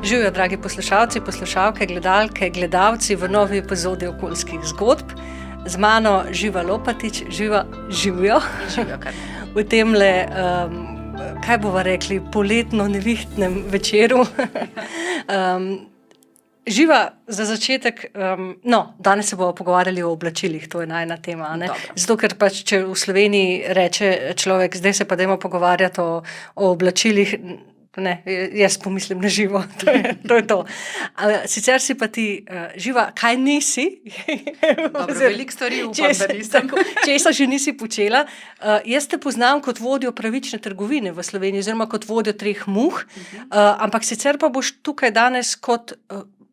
Živijo, dragi poslušalci, poslušalke, gledalke, gledalci v novi epizodi Okoljskih zgodb. Z mano Živa Lopatič, živijo v temle, kaj bova rekli, poletno nevihtnem večeru. Živa, za začetek, danes se bomo pogovarjali o oblačilih, to je najina tema, ne? Zato, ker pač, če v Sloveniji reče človek, zdaj se pa dajmo pogovarjati o oblačilih, ne, jaz pomislim na Živo, to je to. Sicer si pa ti, Živa, kaj nisi? Dobro, veliko stvari upam, da nisem. Česa že nisi počela. Jaz te poznam kot vodjo pravične trgovine v Sloveniji, oziroma kot vodjo 3 muh, ampak sicer pa boš tukaj danes kot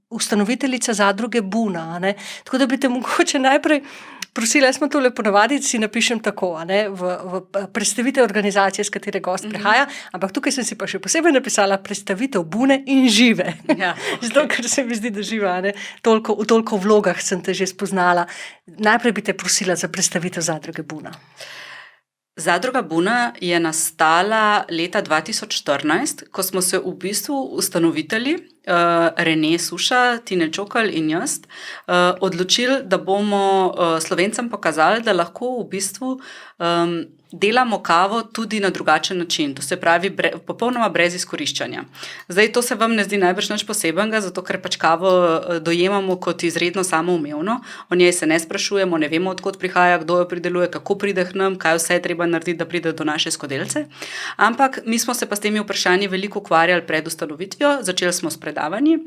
ustanoviteljica zadruge Buna, ne? Tako da bi te mogoče najprej prosila, jaz smo tole ponavadi, si napišem tako, ne, v predstavitev organizacije, s katere gost prihaja, ampak tukaj sem si pa še posebej napisala predstavitev Bune in Žive. Ja. Zato, ker se mi zdi, da Živa, ne, v toliko vlogah sem te že spoznala. Najprej bi te prosila za predstavitev zadruge Buna. Zadruga Buna je nastala leta 2014, ko smo se v bistvu ustanovitelji, Rene Suša, Tine Čokl in jaz, odločili, da bomo Slovencem pokazali, da lahko v bistvu delamo kavo tudi na drugačen način, to se pravi popolnoma brez izkoriščanja. Zdaj, to se vam ne zdi najbrž nič posebenega, zato ker pač kavo dojemamo kot izredno samoumevno, o njej se ne sprašujemo, ne vemo, odkot prihaja, kdo jo prideluje, kako pride k nam, kaj vse je treba narediti, da pride do naše skodelice. Ampak mi smo se pa s temi vprašanji veliko ukvarjali pred ustanovitvijo, začeli smo s predavanji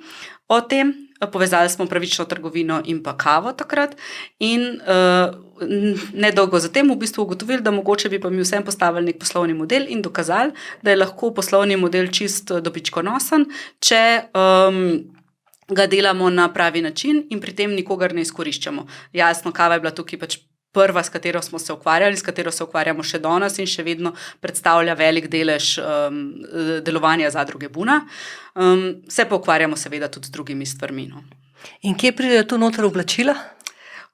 o tem, povezali smo pravično trgovino in pa kavo takrat in nedolgo zatem v bistvu ugotovili, da mogoče bi pa mi vsem postavili nek poslovni model in dokazali, da je lahko poslovni model čist dobičkonosen, če ga delamo na pravi način in pri tem nikogar ne izkoriščamo. Jasno, kava je bila tukaj pač prva, s katero smo se ukvarjali, s katero se ukvarjamo še danes in še vedno predstavlja velik delež delovanja zadruge Buna. Se pa ukvarjamo seveda tudi z drugimi stvarmi. No. In kje pridejo tu noter oblačila?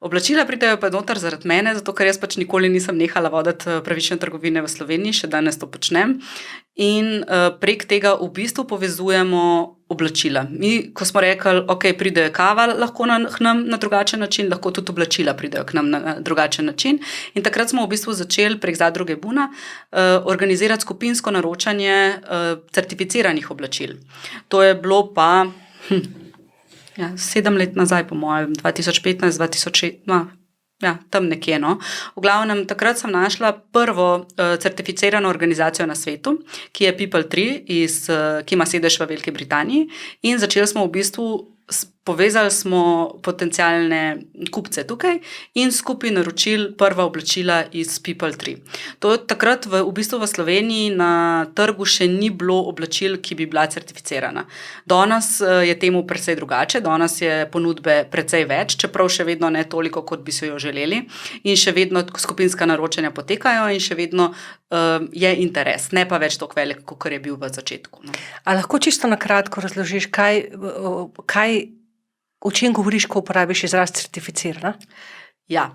Oblačila pridejo pa noter zaradi mene, zato ker jaz pač nikoli nisem nehala voditi pravične trgovine v Sloveniji, še danes to počnem. In prek tega v bistvu povezujemo oblačila. Mi, ko smo rekli, ok, pridejo kava lahko k nam na drugačen način, lahko tudi oblačila pridejo k nam na drugačen način. In takrat smo v bistvu začeli prek zadruge Buna organizirati skupinsko naročanje certificiranih oblačil. To je bilo pa 7 let nazaj, po mojem, 2015, 2016, tam nekje, no. V glavnem, takrat sem našla prvo certificirano organizacijo na svetu, ki je People3, ki ima sedež v Veliki Britaniji, in začeli smo v bistvu, povezali smo potencialne kupce tukaj in skupaj naročili prva oblačila iz People3. To takrat v bistvu v Sloveniji na trgu še ni bilo oblačil, ki bi bila certificirana. Danes je temu precej drugače, danes je ponudbe precej več, čeprav še vedno ne toliko, kot bi se jo želeli, in še vedno skupinska naročanja potekajo in še vedno je interes, ne pa več toliko velik, kot je bil v začetku. No. A lahko čisto na kratko razložiš, o čem govoriš, ko uporabiš izraz certificirana? Ja,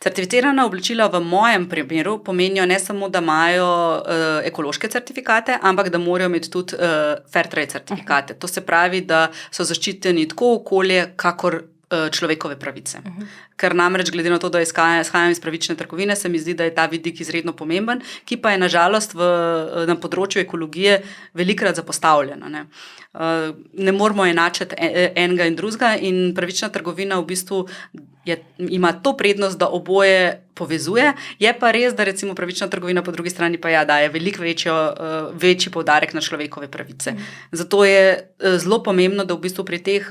certificirana oblačila v mojem primeru pomenijo ne samo, da imajo ekološke certifikate, ampak da morajo imeti tudi Fairtrade certifikate. To se pravi, da so zaščiteni tako okolje, kakor človekove pravice. Ker namreč glede na to, da izhajam iz pravične trgovine, se mi zdi, da je ta vidik izredno pomemben, ki pa je na žalost na področju ekologije velikokrat zapostavljen. Ne moramo enačiti enega in drugega in pravična trgovina v bistvu ima to prednost, da oboje povezuje. Je pa res, da recimo pravična trgovina po drugi strani pa daje veliko večji poudarek na človekove pravice. Zato je zelo pomembno, da v bistvu pri teh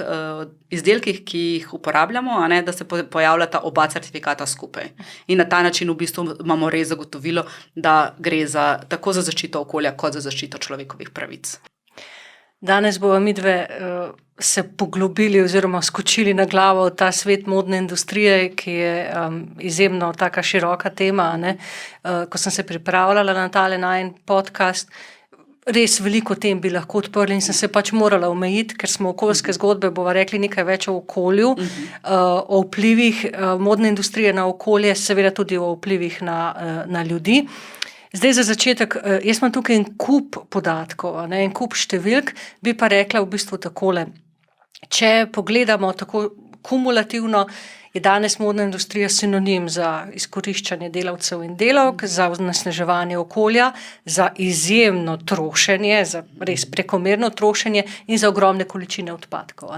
izdelkih, ki jih uporabljamo, da se pojavljata oba certifikata skupaj. In na ta način v bistvu imamo res zagotovilo, da gre tako za zaščito okolja, kot za zaščito človekovih pravic. Danes bomo midve se poglobili oziroma skočili na glavo v ta svet modne industrije, ki je izjemno taka široka tema, ne? Ko sem se pripravljala na tale najin podcast, res veliko tem bi lahko odprli in sem se pač morala omejiti, ker smo okoljske zgodbe, bova rekli nekaj več o okolju, o vplivih modne industrije na okolje, seveda tudi o vplivih na ljudi. Zdaj za začetek, jaz imam tukaj en kup podatkov, en kup številk, bi pa rekla v bistvu takole. Če pogledamo tako kumulativno, je danes modna industrija sinonim za izkoriščanje delavcev in delavk, za onesnaževanje okolja, za izjemno trošenje, za res prekomerno trošenje in za ogromne količine odpadkov.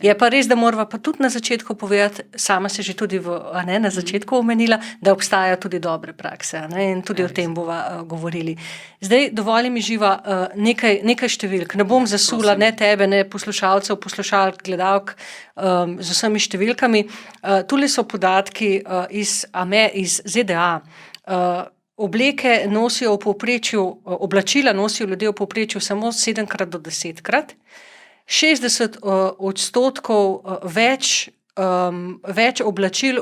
Je pa res, da morava pa tudi na začetku povedati, sama se že tudi na začetku omenila, da obstajajo tudi dobre prakse, in tudi o tem bova govorili. Zdaj, dovoli mi Živa nekaj številk. Ne bom zasula ne tebe, ne poslušalcev, poslušalk, gledalk z vsemi številkami. Tule so podatki iz ZDA. Obleke nosijo v povprečju, oblačila nosijo ljudje v povprečju samo 7-krat do 10-krat. 60% več oblačil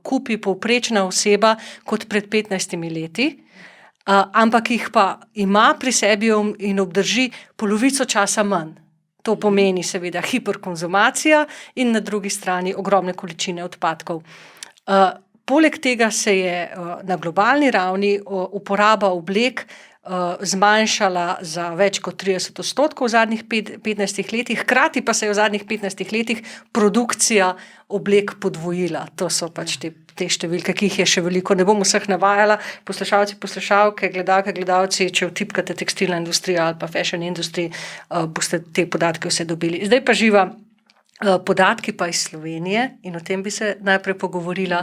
kupi povprečna oseba kot pred 15 leti. Ampak jih pa ima pri sebi in obdrži polovico časa manj. To pomeni seveda hiperkonzumacija in na drugi strani ogromne količine odpadkov. Poleg tega se je na globalni ravni uporaba oblek zmanjšala za več kot 30% v zadnjih 15 letih, hkrati pa se je v zadnjih 15 letih produkcija oblek podvojila. To so pač te številke, ki jih je še veliko. Ne bom vseh navajala, poslušalci, poslušalke, gledalke, gledalci, če vtipkate tekstilna industrija ali pa fashion industry, boste te podatke vse dobili. Zdaj pa Živa, podatki pa iz Slovenije in o tem bi se najprej pogovorila.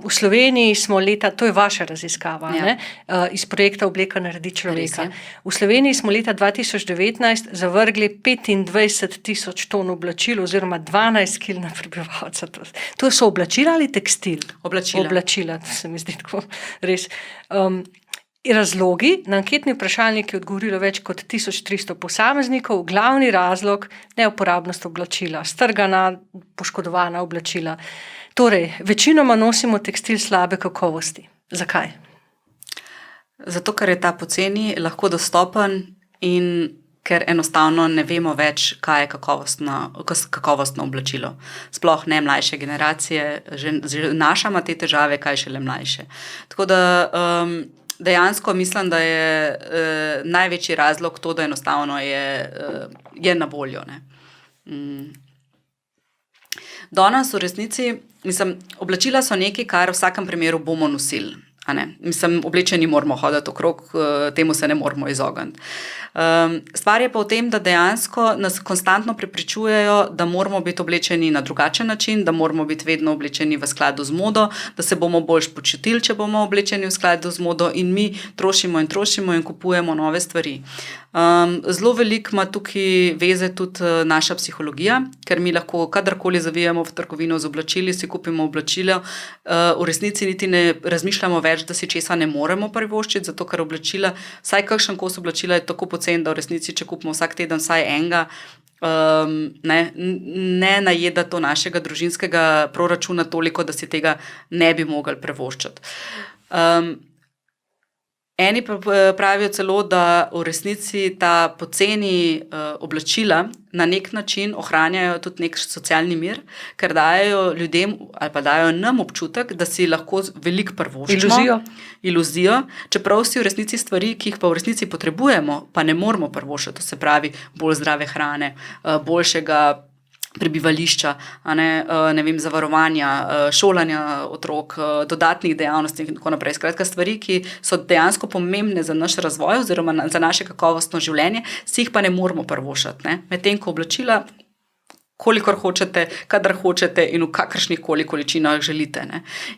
V Sloveniji smo to je vaša raziskava, iz projekta Obleka naredi človeka. V Sloveniji smo leta 2019 zavrgli 25,000 ton oblačil oziroma 12 kil na prebivalca. To so oblačila ali tekstil? Oblačila, to se mi zdi tako res. Razlogi, na anketni vprašalnik je odgovorilo več kot 1300 posameznikov, glavni razlog neuporabnost oblačila, strgana, poškodovana oblačila. Torej, večinoma nosimo tekstil slabe kakovosti. Zakaj? Zato, ker je ta poceni, lahko dostopen in ker enostavno ne vemo več, kaj je kakovostno oblačilo. Sploh ne mlajše generacije, že naša ima te težave, kaj šele mlajše. Tako da dejansko mislim, da je največji razlog to, da enostavno je na voljo. Danes v resnici, oblačila so nekaj, kar v vsakem primeru bomo nosili. Oblečeni moramo hoditi okrog, temu se ne moramo izogniti. Stvar je pa v tem, da dejansko nas konstantno prepričujejo, da moramo biti oblečeni na drugačen način, da moramo biti vedno oblečeni v skladu z modo, da se bomo boljš počutili, če bomo oblečeni v skladu z modo in mi trošimo in kupujemo nove stvari. Zelo veliko ima tukaj veze tudi naša psihologija, ker mi lahko kadarkoli zavijamo v trgovino z oblačili, si kupimo oblačila, v resnici niti ne razmišljamo več, da si česa ne moremo privoščiti, zato ker oblačila, vsaj kakšen kos oblačila je tako pocen, da v resnici, če kupimo vsak teden vsaj enega, ne najeda to našega družinskega proračuna toliko, da si tega ne bi mogli privoščiti. Eni pravijo celo, da v resnici ta poceni oblačila na nek način ohranjajo tudi nek socialni mir, ker dajo ljudem ali pa dajo nam občutek, da si lahko veliko privoščimo. Iluzijo. Čeprav si v resnici stvari, ki jih pa v resnici potrebujemo, pa ne moramo privoščiti, to se pravi bolj zdrave hrane, boljšega prebivališča, zavarovanja, šolanja otrok, dodatnih dejavnosti in tako naprej. Skratka, stvari, ki so dejansko pomembne za naš razvoj oziroma za naše kakovostno življenje, si jih pa ne moramo privoščiti. Medtem ko oblačila, kolikor hočete, kadar hočete in v kakršnih koli količinah želite.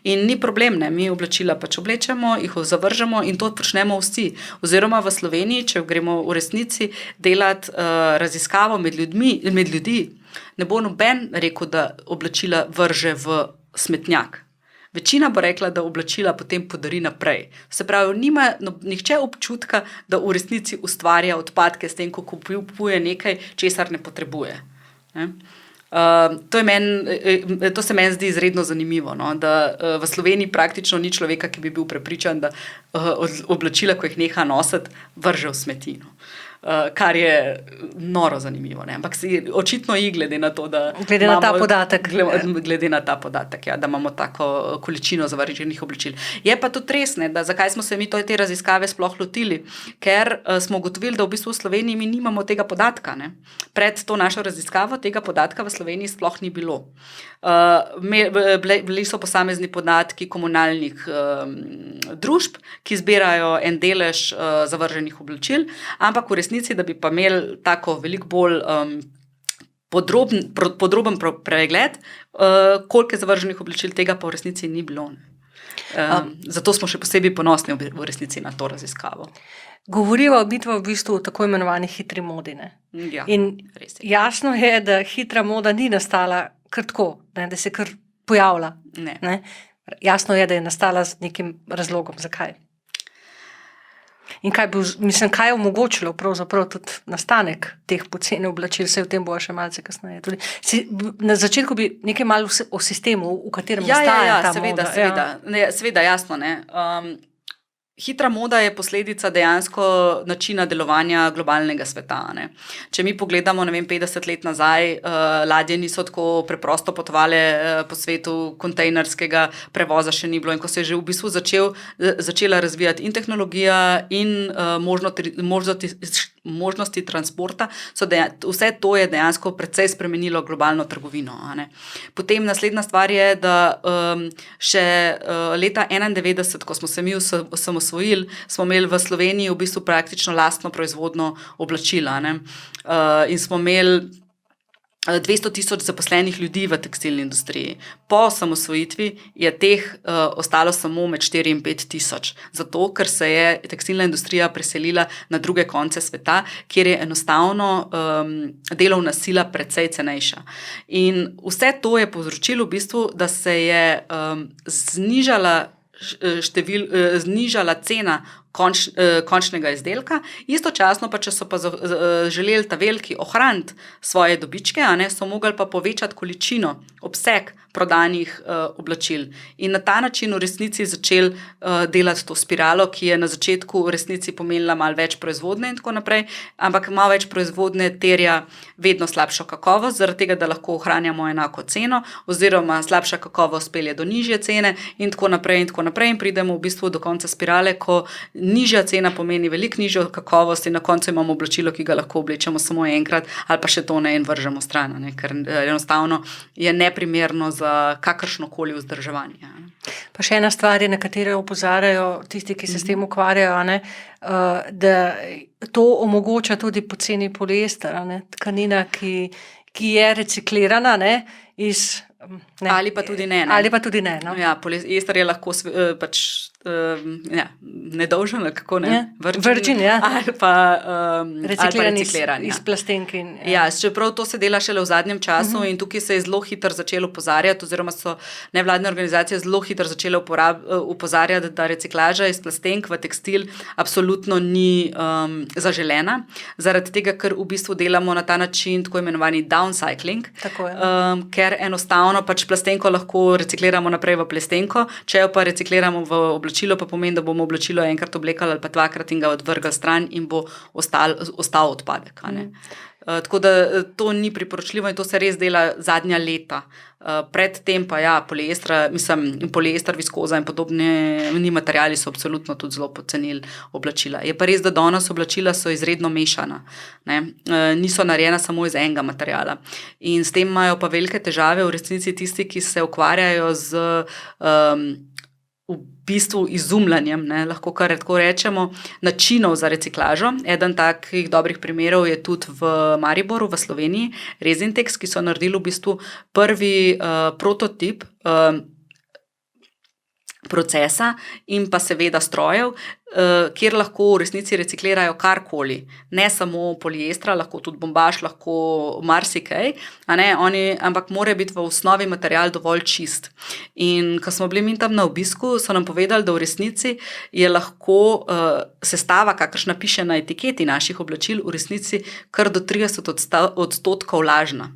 In ni problem, mi oblačila pač oblečemo, jih zavržemo in to počnemo vsi. Oziroma v Sloveniji, če gremo v resnici delati raziskavo med ljudi, ne bo noben rekel, da oblačila vrže v smetnjak. Večina bo rekla, da oblačila potem podari naprej. Se pravi, nima nihče občutka, da v resnici ustvarja odpadke s tem, ko kupuje nekaj, česar ne potrebuje. To se meni zdi izredno zanimivo, da v Sloveniji praktično ni človeka, ki bi bil prepričan, da oblačila, ko jih neha nositi, vrže v smetino. kar je noro zanimivo. Ne? Ampak očitno ji glede na to, da Glede na ta podatek. Glede na ta podatek, ja, da imamo tako količino zavrženih oblačil. Je pa tudi res, ne, da zakaj smo se mi te raziskave sploh lotili, ker smo ugotovili, da v bistvu v Sloveniji mi nimamo tega podatka. Ne. Pred to našo raziskavo tega podatka v Sloveniji sploh ni bilo. Bili so posamezni podatki komunalnih družb, ki zbirajo en delež zavrženih oblačil, ampak v resnici, da bi pa imeli tako veliko bolj podroben pregled, koliko je zavrženih oblačil, tega pa v resnici ni bilo. Zato smo še posebej ponosni v resnici na to raziskavo. Govoriva v bistvu o tako imenovani hitri modi. Ne? Ja, in res je. Jasno je, da hitra moda ni nastala kar tako, ne? Da se kar pojavlja. Ne? Jasno je, da je nastala z nekim razlogom, zakaj. In kaj je omogočilo pravzaprav tudi nastanek teh poceni oblačil, se o tem bo še malce kasneje. Tudi, na začetku bi nekaj malo o sistemu, v katerem nastaja ta moda. Seveda, jasno. Ne. Hitra moda je posledica dejansko načina delovanja globalnega sveta. Ne. Če mi pogledamo, 50 let nazaj, ladje niso tako preprosto potovale po svetu, kontejnerskega prevoza še ni bilo in ko se je že v bistvu začela razvijati in tehnologija in možnosti transporta, vse to je dejansko precej spremenilo globalno trgovino. Potem naslednja stvar je, da še leta 1991, ko smo se mi osamosvojili, smo imeli v Sloveniji v bistvu praktično lastno proizvodno oblačila. In smo imeli 200 tisoč zaposlenih ljudi v tekstilni industriji. Po osamosvojitvi je teh ostalo samo med 4 in 5 tisoč. Zato, ker se je tekstilna industrija preselila na druge konce sveta, kjer je enostavno delovna sila precej cenejša. In vse to je povzročilo v bistvu, da se je znižala cena končnega izdelka, istočasno pa, če so pa želeli ta veliki ohraniti svoje dobičke, so mogli pa povečati količino, obseg prodanih oblačil. In na ta način v resnici začeli delati to spiralo, ki je na začetku v resnici pomenila malo več proizvodne in tako naprej, ampak malo več proizvodne terja vedno slabšo kakovost, zaradi tega, da lahko ohranjamo enako ceno, oziroma slabša kakovost pelje do nižje cene in tako naprej in pridemo v bistvu do konca spirale, ko nižja cena pomeni veliko nižjo kakovost in na koncu imamo oblačilo, ki ga lahko oblečemo samo enkrat ali pa še to ne in vržemo stran, ker enostavno je neprimerno za kakršnokoli vzdrževanje. Pa še ena stvar je, na katero opozarjajo tisti, ki se s tem ukvarjajo, da to omogoča tudi poceni poliester, tkanina, ki je reciklirana iz... Ali pa tudi ne. Ali pa tudi ne. No? Ja, poliester je lahko nedolžen, kako ne? Virgin, ja. Ali pa recikliran iz plastenk. Ja, čeprav to se dela šele v zadnjem času in tukaj se je zelo hitro začelo opozarjati, oziroma so nevladne organizacije zelo hitro začele opozarjati, da reciklaža iz plastenk v tekstil absolutno ni zaželena, zaradi tega, ker v bistvu delamo na ta način tako imenovani downcycling, ker enostavno pač plastenko lahko recikliramo naprej v plastenko, če jo pa recikliramo v oblačilo, pa pomeni, da bomo oblačilo enkrat oblekali ali pa dvakrat in ga odvrgli stran in bo ostal odpadek. Tako da to ni priporočljivo in to se res dela zadnja leta. Predtem pa poliester, viskoza in podobni materiali so absolutno tudi zelo pocenili oblačila. Je pa res, da danes oblačila so izredno mešana. Niso narejena samo iz enega materiala. In s tem imajo pa velike težave v resnici tisti, ki se ukvarjajo z v bistvu izumljanjem, lahko kar tako rečemo, načinov za reciklažo. Eden takih dobrih primerov je tudi v Mariboru, v Sloveniji, Resintex, ki so naredili v bistvu prvi prototip procesa in pa seveda strojev, kjer lahko v resnici reciklirajo karkoli. Ne samo poliestra, lahko tudi bombaž, lahko marsikaj, ampak mora biti v osnovi material dovolj čist. In ko smo bili mi tam na obisku, so nam povedali, da v resnici je lahko sestava, kakršna piše na etiketi naših oblačil, v resnici kar do 30% lažna.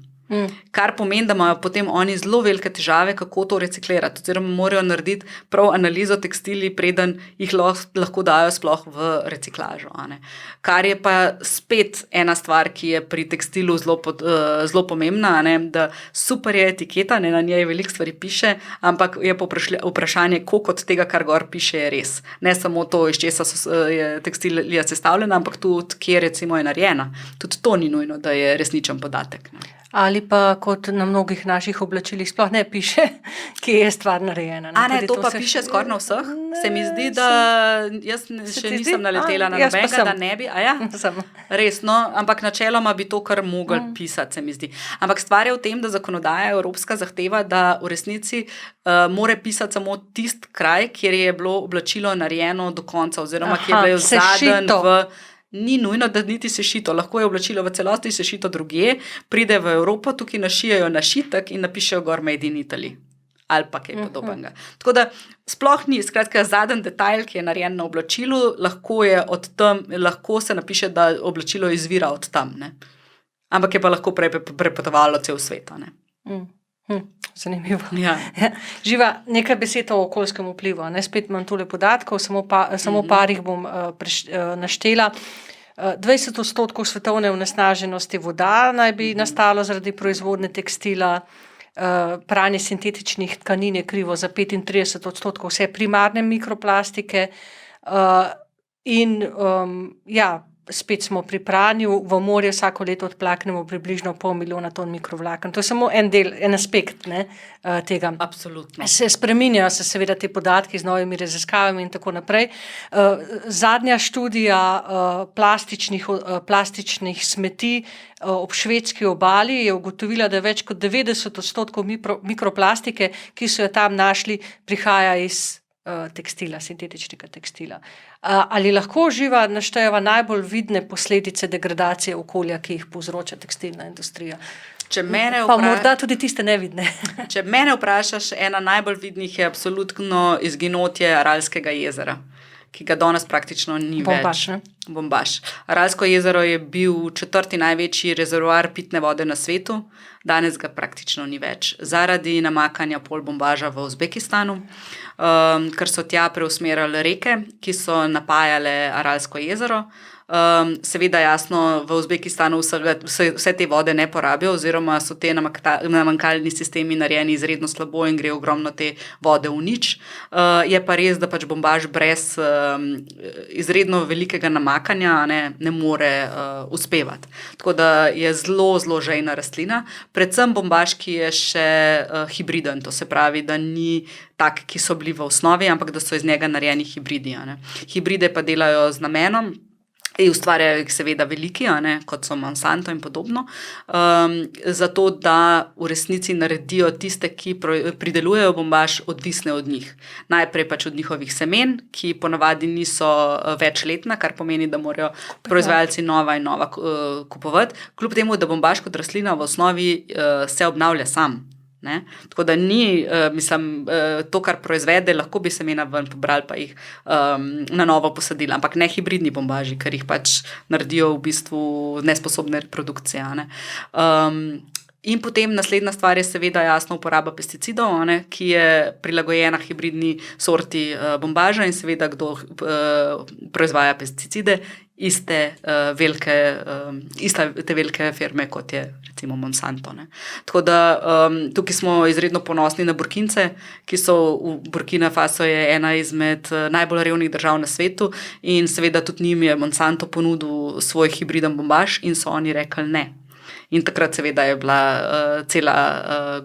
Kar pomeni, da imajo potem oni zelo velike težave, kako to reciklirati, oziroma morajo narediti prav analizo tekstili, preden jih lahko dajo sploh v reciklažo. Kar je pa spet ena stvar, ki je pri tekstilu zelo pomembna, da super je etiketa, na njej veliko stvari piše, ampak je pa vprašanje, koliko od tega, kar gor piše, je res. Ne samo to, iz česa je tekstilija sestavljena, ampak tudi, kje recimo je narejena. Tudi to ni nujno, da je resničen podatek. Ali pa kot na mnogih naših oblačilih sploh ne piše, kje je stvar narejena. To pa piše skoraj na vseh. Se mi zdi, da jaz še nisem naletela na nobenega, da ne bi. Resno, ampak načeloma bi to kar mogli pisati, se mi zdi. Ampak stvar je v tem, da zakonodaja evropska zahteva, da v resnici more pisati samo tisti kraj, kjer je bilo oblačilo narejeno do konca, oziroma kjer je bilo zadnj Ni nujno, da niti sešito. Lahko je oblačilo v celoti sešito drugje, pride v Evropo, tukaj našijajo našitek in napišejo gor Made in Italy. Ali pa kaj podobnega. Tako da sploh ni, skratka, zadnji detajl, ki je narejen na oblačilu, lahko se napiše, da oblačilo izvira od tam. Ne? Ampak je pa lahko prepotovalo cel svet. Zanimivo. Ja. Živa, nekaj besed o okoljskem vplivu. Spet imam tole podatkov, samo par jih bom naštela. 20% svetovne onesnaženosti voda naj bi nastalo zaradi proizvodnje tekstila, pranje sintetičnih tkanin je krivo za 35% vse primarne mikroplastike in spet smo pri pranju, v morje vsako leto odplaknemo približno 500 milijona ton mikrovlaken. To je samo en aspekt tega. Absolutno. Se spreminjajo se seveda te podatki z novimi raziskavami in tako naprej. Zadnja študija plastičnih smeti ob švedski obali je ugotovila, da je več kot 90% mikroplastike, ki so jo tam našli, prihaja iz tekstila, sintetičnega tekstila. Ali lahko Živa naštejeva najbolj vidne posledice degradacije okolja, ki jih povzroča tekstilna industrija? Pa morda tudi tiste nevidne. Če mene vprašaš, ena najbolj vidnih je absolutno izginotje Aralskega jezera, ki ga danes praktično ni več. Bombaž. Aralsko jezero je bil 4. največji rezervoar pitne vode na svetu, danes ga praktično ni več. Zaradi namakanja pol bombaža v Uzbekistanu, ker so tja preusmerjali reke, ki so napajale Aralsko jezero. Seveda jasno, v Uzbekistanu vse te vode ne porabijo, oziroma so te namakalni sistemi narejeni izredno slabo in gre ogromno te vode v nič. Je pa res, da pač bombaž brez izredno velikega namakanja ne more uspevati. Tako da je zelo, zelo žejna rastlina. Predvsem bombaž, ki je še hibriden, to se pravi, da ni tak, ki so bili v osnovi, ampak da so iz njega narejeni hibridi. Hibride pa delajo z namenom, ustvarjajo jih seveda veliki, kot so Monsanto in podobno, zato da v resnici naredijo tiste, ki pridelujejo bombaž, odvisne od njih. Najprej pač od njihovih semen, ki ponavadi niso večletna, kar pomeni, da morajo proizvajalci nova in nova kupovati, kljub temu, da bombaž kot rastlina v osnovi se obnavlja sam. Tako da ni, to, kar proizvede, lahko bi semena ven pobrali, pa jih na novo posadili, ampak ne hibridni bombaži, ker jih pač naredijo v bistvu nesposobne reprodukcije. In potem naslednja stvar je seveda jasno uporaba pesticidov, ki je prilagojena hibridni sorti bombaža in seveda kdo proizvaja pesticide, iste te velike firme, kot je recimo Monsanto. Tako da tukaj smo izredno ponosni na Burkince, ki so v Burkina Faso je ena izmed najbolj revnih držav na svetu in seveda tudi njim je Monsanto ponudil svoj hibriden bombaž in so oni rekli ne. In takrat seveda je bila cela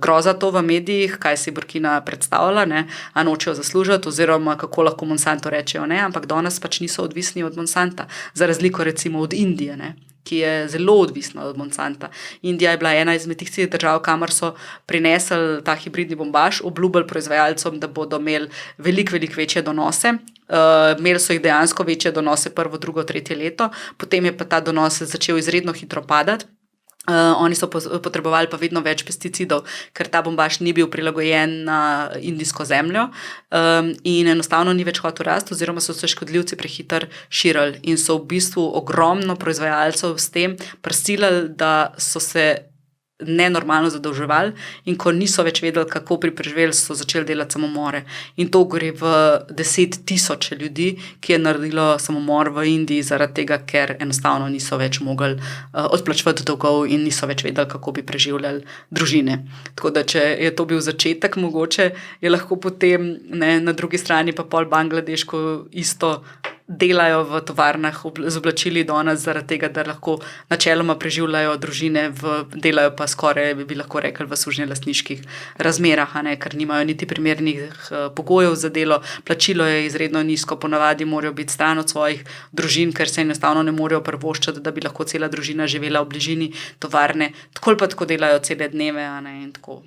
groza to v medijih, kaj si Burkina predstavlja, a nočejo zaslužiti, oziroma kako lahko Monsanto rečejo ne, ampak danes pač niso odvisni od Monsanta, za razliko recimo od Indije, ki je zelo odvisna od Monsanta. Indija je bila ena izmed tistih držav, kamor so prinesli ta hibridni bombaž, obljubili proizvajalcem, da bodo imeli veliko večje donose. Imeli so jih dejansko večje donose prvo, drugo, tretje leto, potem je pa ta donos začel izredno hitro padati. Oni so potrebovali pa vedno več pesticidov, ker ta bombaž ni bil prilagojen na indijsko zemljo in enostavno ni več hotel rasti, oziroma so se škodljivci prehitro širili in so v bistvu ogromno proizvajalcev s tem prisilili, da so se nenormalno zadolževali in ko niso več vedeli, kako bi preživeli, so začeli delati samomore. In to gre v 10.000 ljudi, ki je naredilo samomor v Indiji zaradi tega, ker enostavno niso več mogli odplačevati dolgov in niso več vedeli, kako bi preživljali družine. Tako da, če je to bil začetek, mogoče je lahko potem na drugi strani pa pol Bangladeš, ko isto delajo v tovarnah z oblačili danes zaradi tega, da lahko načeloma preživljajo družine, delajo pa skoraj, bi lahko rekli, v sužnjelastniških razmerah, ker nimajo niti primernih pogojev za delo, plačilo je izredno nizko, ponavadi morajo biti stran od svojih družin, ker se enostavno ne morejo privoščiti, da bi lahko cela družina živela v bližini tovarne, tako pa tako delajo cele dneve, in tako.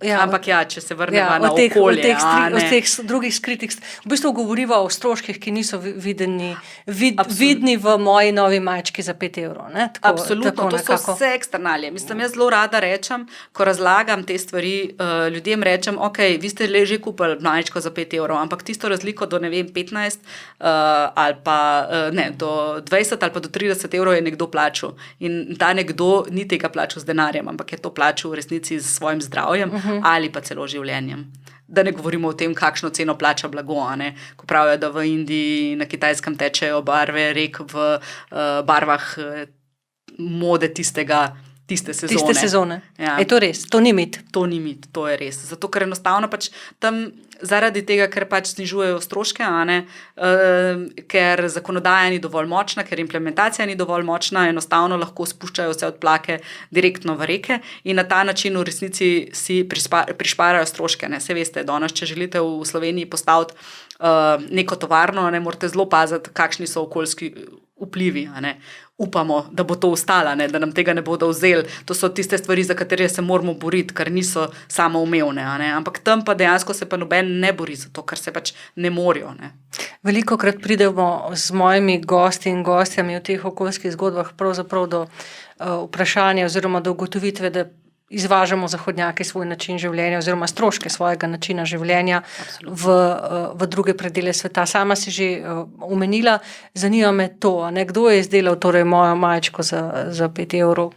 Ampak če se vrnemo na okolje. Od teh drugih skritih, v bistvu govoriva o stroških, ki niso vidni v moji novi majčki za 5 evrov. Absolutno, to so vse eksternalije. Mislim, jaz zelo rada rečem, ko razlagam te stvari, ljudem rečem, ok, vi ste že kupili majčko za 5 evrov, ampak tisto razliko do, 15 ali pa do 20 ali pa do 30 evrov je nekdo plačal. In ta nekdo ni tega plačal z denarjem, ampak je to plačal v resnici s svojim zdravjem ali pa celo življenjem. Da ne govorimo o tem, kakšno ceno plača blago, ko pravijo, da v Indiji na Kitajskem tečejo barve rek v barvah mode tiste sezone. Tiste sezone. Ja. Je to res? To ni mit? To ni mit, to je res. Zato, ker enostavno tam zaradi tega, ker snižujejo stroške, ker zakonodaja ni dovolj močna, ker implementacija ni dovolj močna, enostavno lahko spuščajo vse odplake direktno v reke in na ta način v resnici si prišparajo stroške. Saj veste, danes, če želite v Sloveniji postaviti neko tovarno, morate zelo paziti, kakšni so okoljski vplivi. Upamo, da bo to ostalo, da nam tega ne bodo vzeli. To so tiste stvari, za katere se moramo boriti, ker niso samoumevne. Ampak tam pa dejansko se pa noben ne bori za to, ker se pač ne morajo. Velikokrat pridemo z mojimi gosti in gostjami v teh okoljskih zgodbah pravzaprav do vprašanja oziroma do ugotovitve, da izvažamo zahodnjaki svoj način življenja oziroma stroške svojega načina življenja v druge predele sveta. Sama si že omenila, zanima me to, kdo je izdelal torej mojo majčko za 5 evrov?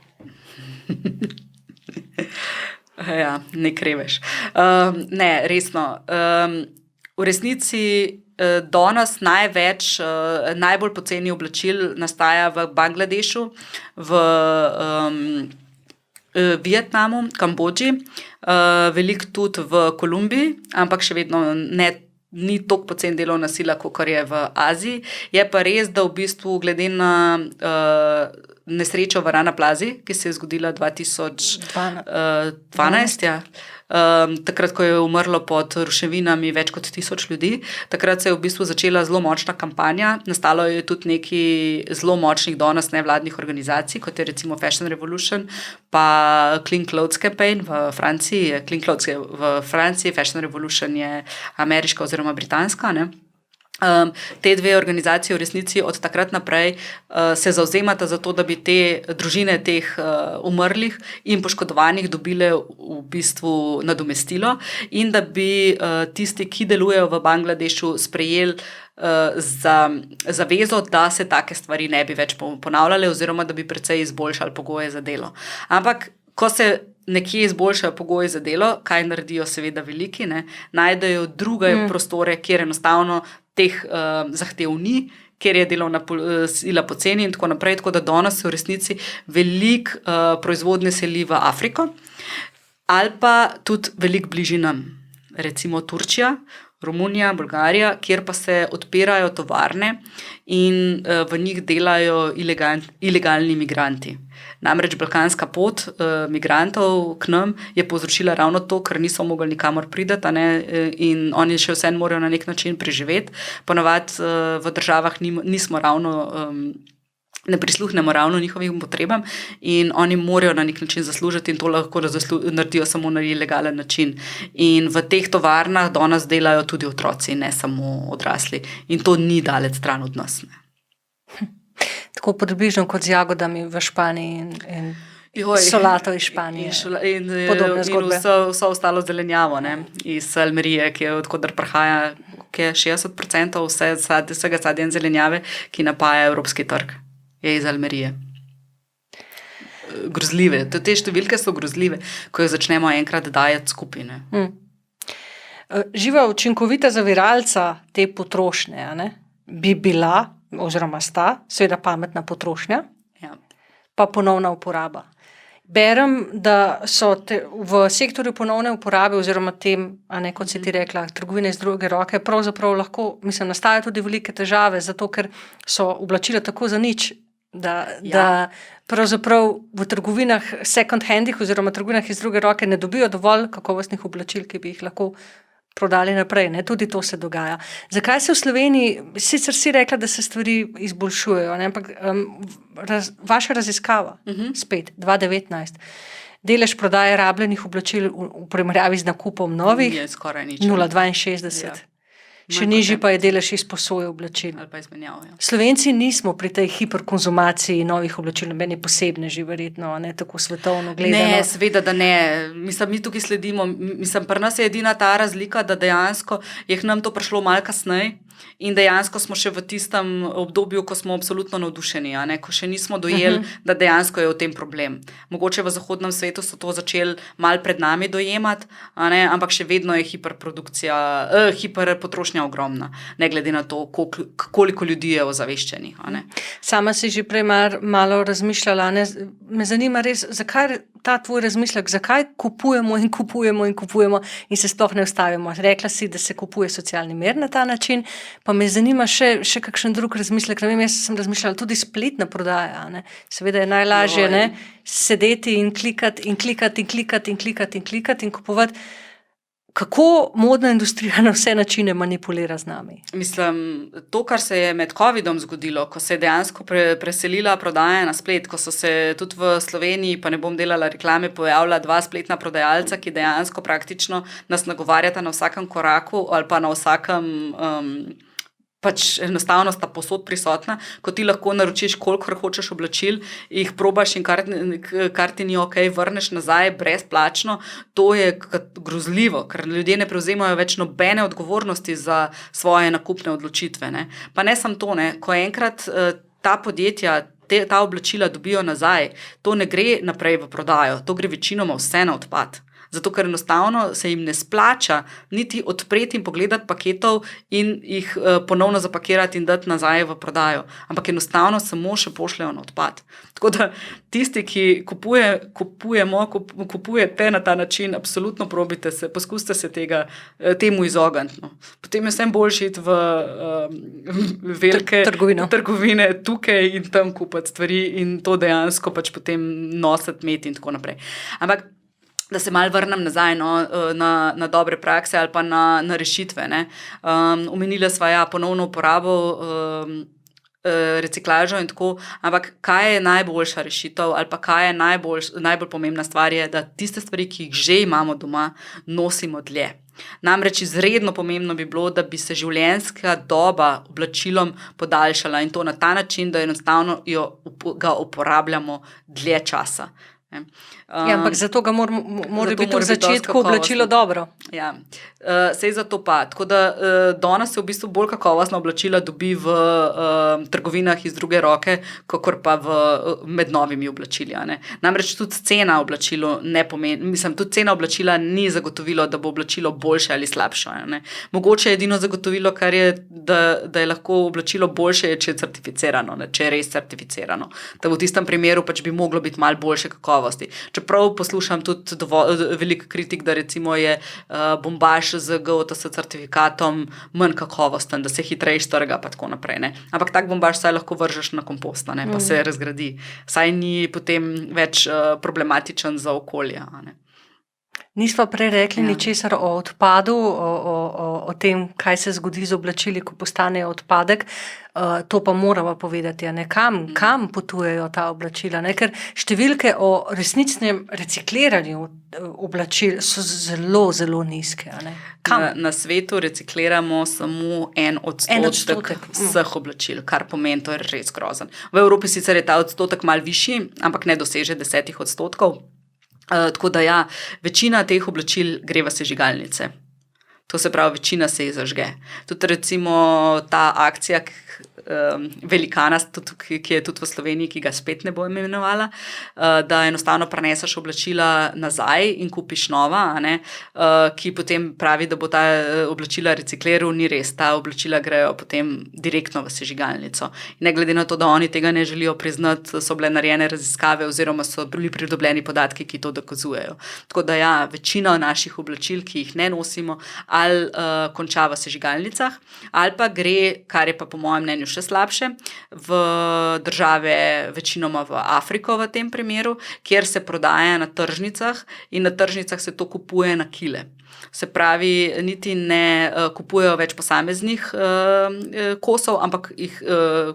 Ja, ne kreveš. Ne, resno. V resnici danes najbolj poceni oblačil nastaja v Bangladešu, v Vietnamu, Kambodži, veliko tudi v Kolumbiji, ampak še vedno ni toliko poceni delovna sila, kot je v Aziji. Je pa res, da v bistvu glede na nesrečo v Rana Plazi, ki se je zgodila 2012, takrat, ko je umrlo pod ruševinami več kot 1000 ljudi, takrat se je v bistvu začela zelo močna kampanja. Nastalo je tudi nekaj zelo močnih danes nevladnih organizacij, kot je recimo Fashion Revolution, pa Clean Clothes Campaign v Franciji. Clean Clothes v Franciji, Fashion Revolution je ameriška oziroma britanska, Te dve organizacije v resnici od takrat naprej se zavzemata za to, da bi te družine teh umrlih in poškodovanih dobile v bistvu nadomestilo in da bi tisti, ki delujejo v Bangladešu, sprejeli zavezo, da se take stvari ne bi več ponavljale oziroma da bi precej izboljšali pogoje za delo. Ampak, ko se nekje izboljšajo pogoji za delo, kaj naredijo seveda veliki, najdejo druge prostore, kjer enostavno teh zahtev ni, kjer je delovna sila poceni in tako naprej, tako da danes se v resnici veliko proizvodnje seli v Afriko ali pa tudi veliko bližje nam, recimo Turčija, Romunija, Bolgarija, kjer pa se odpirajo tovarne in v njih delajo ilegalni migranti. Namreč balkanska pot migrantov k nam je povzročila ravno to, ker niso mogli nikamor priti in oni še vseeno morajo na nek način preživeti. Ponavadi v državah nismo ravno, ne prisluhnemo ravno njihovim potrebam in oni morajo na nek način zaslužiti in to lahko naredijo samo na ilegalen način. In v teh tovarnah danes delajo tudi otroci, ne samo odrasli. In to ni daleč stran od nas. Tako približno kot z jagodami v Španiji in solato iz Španije. Podobne zgodbe. In vso ostalo zelenjavo iz Almerije, odkudar prihaja 60% vsega sadja in zelenjave, ki napaja evropski trg, je iz Almerije. grozljive. Te številke so grozljive, ko jih začnemo enkrat dajati skupaj. Živa učinkovita zaviralca te potrošnje, a ne, bi bila, oziroma sta, seveda pametna potrošnja, pa ponovna uporaba. Berem, da so v sektorju ponovne uporabe oziroma tem, a ne, kot si ti rekla, trgovine iz druge roke, pravzaprav lahko, nastajajo tudi velike težave, zato ker so oblačila tako za nič, da pravzaprav v trgovinah second handih oziroma trgovinah iz druge roke ne dobijo dovolj kakovostnih oblačil, ki bi jih lahko prodali naprej, ne? Tudi to se dogaja. Zakaj se v Sloveniji, sicer si rekla, da se stvari izboljšujejo, ne? Ampak vaša raziskava, spet, 2019, delež prodaje rabljenih oblačil v primerjavi z nakupom novih, je skoraj nič. 0,62. Še nižji pa je delež izposoje oblačil. Ali pa izmenjav, Slovenci nismo pri tej hiperkonzumaciji novih oblačil, meni posebne že verjetno, ne, tako svetovno gledano. Ne, seveda, da ne. Mi tukaj sledimo, pri nas je edina ta razlika, da dejansko je k nam to prišlo malo kasneje in dejansko smo še v tistem obdobju, ko smo absolutno navdušeni, a ne, ko še nismo dojeli, da dejansko je v tem problem. Mogoče v zahodnem svetu so to začeli malo pred nami dojemati, a ne, ampak še vedno je hiperpotrošnja ogromna, ne glede na to, koliko ljudi je ozaveščenih. Sama si že prej malo razmišljala, ne? Me zanima res, zakaj ta tvoj razmislek, zakaj kupujemo in kupujemo in kupujemo in se sploh ne ustavimo. Rekla si, da se kupuje socialni mir na ta način, pa me zanima še kakšen drug razmislek. Ne vem, jaz sem razmišljala tudi spletna prodaja. Ne? Seveda je najlažje sedeti in klikati in klikati in klikati in klikati in klikati in kupovati. Kako modna industrija na vse načine manipulira z nami? To, kar se je med covidom zgodilo, ko se je dejansko preselila prodaja na splet, ko so se tudi v Sloveniji, pa ne bom delala reklame, pojavila 2 spletna prodajalca, ki dejansko praktično nas nagovarjata na vsakem koraku ali pa na vsakem pač enostavno sta povsod prisotna, ko ti lahko naročiš, kolikor hočeš oblačil, jih probaš in kar ti ni ok, vrneš nazaj brezplačno, to je grozljivo, ker ljudje ne prevzemajo več nobene odgovornosti za svoje nakupne odločitve. Ne. Pa ne samo to, ne, ko enkrat ta podjetja ta oblačila dobijo nazaj, to ne gre naprej v prodajo, to gre večinoma vse na odpad. Zato, ker enostavno se jim ne splača niti odpreti in pogledati paketov in jih ponovno zapakirati in dati nazaj v prodajo. Ampak enostavno samo še pošljajo na odpad. Tako da tisti, ki kupujete na ta način, absolutno probite se, poskusite se temu izogniti. No. Potem je vsem boljše iti v velike trgovine tukaj in tam kupiti stvari in to dejansko pač potem nositi, imeti in tako naprej. Ampak da se malo vrnem nazaj na dobre prakse ali pa na rešitve. Omenila sva ponovno uporabo, reciklažo in tako, ampak kaj je najboljša rešitev ali pa kaj je najbolj pomembna stvar je, da tiste stvari, ki jih že imamo doma, nosimo dlje. Namreč izredno pomembno bi bilo, da bi se življenjska doba oblačilom podaljšala in to na ta način, da enostavno ga uporabljamo dlje časa. Ampak zato ga mora biti v začetku oblačilo dobro. Ja, sej zato pa. Tako da danes se v bistvu bolj kakovostna oblačila dobi v trgovinah iz druge roke, kakor pa med novimi oblačili. Namreč tudi cena oblačilu ne pomeni, tudi cena oblačila ni zagotovilo, da bo oblačilo boljše ali slabše. Mogoče je edino zagotovilo, kar je, da je lahko oblačilo boljše, če je certificirano, če je res certificirano. Da v tistem primeru pač bi moglo biti malo boljše kakovosti. Čeprav poslušam tudi veliko kritik, da recimo je bombaž z GOTS certifikatom manj kakovosten, da se hitreje strga pa tako naprej. Ne? Ampak tak bombaž saj lahko vržeš na kompost, ne? Pa se razgradi. Saj ni potem več problematičen za okolje. Nisva prej rekli ničesar o odpadu, o tem, kaj se zgodi z oblačili, ko postanejo odpadek. To pa morava povedati, kam potujejo ta oblačila. Ker številke o resničnem recikliranju oblačil so zelo, zelo nizke. Na svetu recikliramo samo 1% vseh oblačil, kar pomeni, to je res grozen. V Evropi sicer je ta odstotek malo višji, ampak ne doseže 10%. Tako da večina teh oblačil gre v sežigalnice. To se pravi, večina se jih zažge. Tudi recimo ta akcija, velikana, ki je tudi v Sloveniji, ki ga spet ne bo imenovala, da enostavno preneseš oblačila nazaj in kupiš nova, ki potem pravi, da bo ta oblačila recikliral, ni res, ta oblačila grejo potem direktno v sežigalnico. In ne glede na to, da oni tega ne želijo priznati, so bile narejene raziskave oziroma so bili pridobljeni podatki, ki to dokazujejo. Tako da ja, večina naših oblačil, ki jih ne nosimo, ali konča v sežigalnicah, ali pa gre, kar je pa po mojem mnenju še slabše, v države, večinoma v Afriko v tem primeru, kjer se prodaja na tržnicah in na tržnicah se to kupuje na kile. Se pravi, niti ne kupujejo več posameznih kosov, ampak jih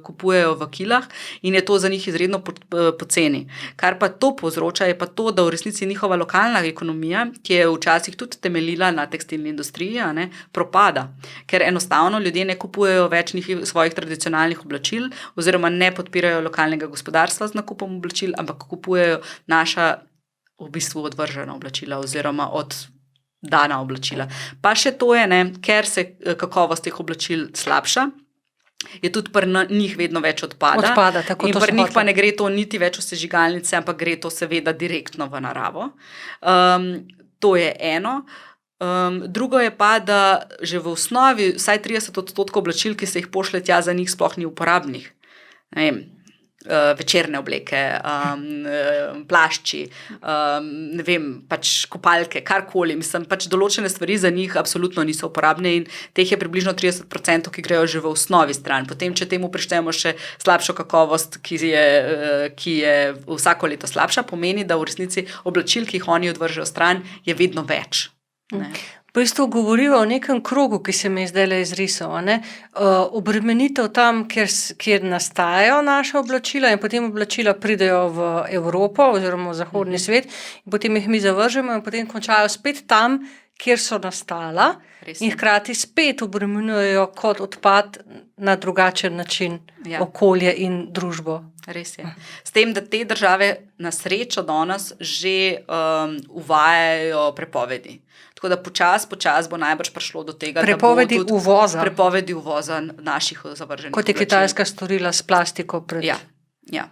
kupujejo v kilah in je to za njih izredno poceni. Kar pa to povzroča, je pa to, da v resnici njihova lokalna ekonomija, ki je včasih tudi temeljila na tekstilni industriji, propada, ker enostavno ljudje ne kupujejo več svojih tradicionalnih oblačil oziroma ne podpirajo lokalnega gospodarstva z nakupom oblačil, ampak kupujejo naša v bistvu odvržena oblačila oziroma dana oblačila. Pa še to je, ker se kakovost teh oblačil slabša, je tudi pri njih vedno več odpada. Tako in pri njih pa ne gre to niti več v sežigalnice, ampak gre to seveda direktno v naravo. To je eno. Drugo je pa, da že v osnovi vsaj 30% oblačil, ki se jih pošlje tja, za njih sploh ni uporabnih. Ne vem, večerne obleke, plašči, ne vem, pač kopalke, karkoli. Mislim, pač določene stvari za njih absolutno niso uporabne in teh je približno 30%, ki grejo že v osnovi stran. Potem, če temu prištejemo še slabšo kakovost, ki je vsako leto slabša, pomeni, da v resnici oblačil, ki jih oni odvržejo stran, je vedno več. V bistvu govorijo o nekem krogu, ki se mi je zdaj izrisal. Obremenitev tam, kjer nastajajo naša oblačila in potem oblačila pridejo v Evropo oziroma v zahodni svet in potem jih mi zavržemo in potem končajo spet tam, kjer so nastala in hkrati spet obremenjujejo kot odpad na drugačen način okolje in družbo. Res je. S tem, da te države na srečo danes že uvajajo prepovedi. Tako da počas bo najbrž prišlo do tega, prepovedi da bo uvoza. Prepovedi uvoza naših zavrženih kot je Kitajska storila s plastiko pred. Ja.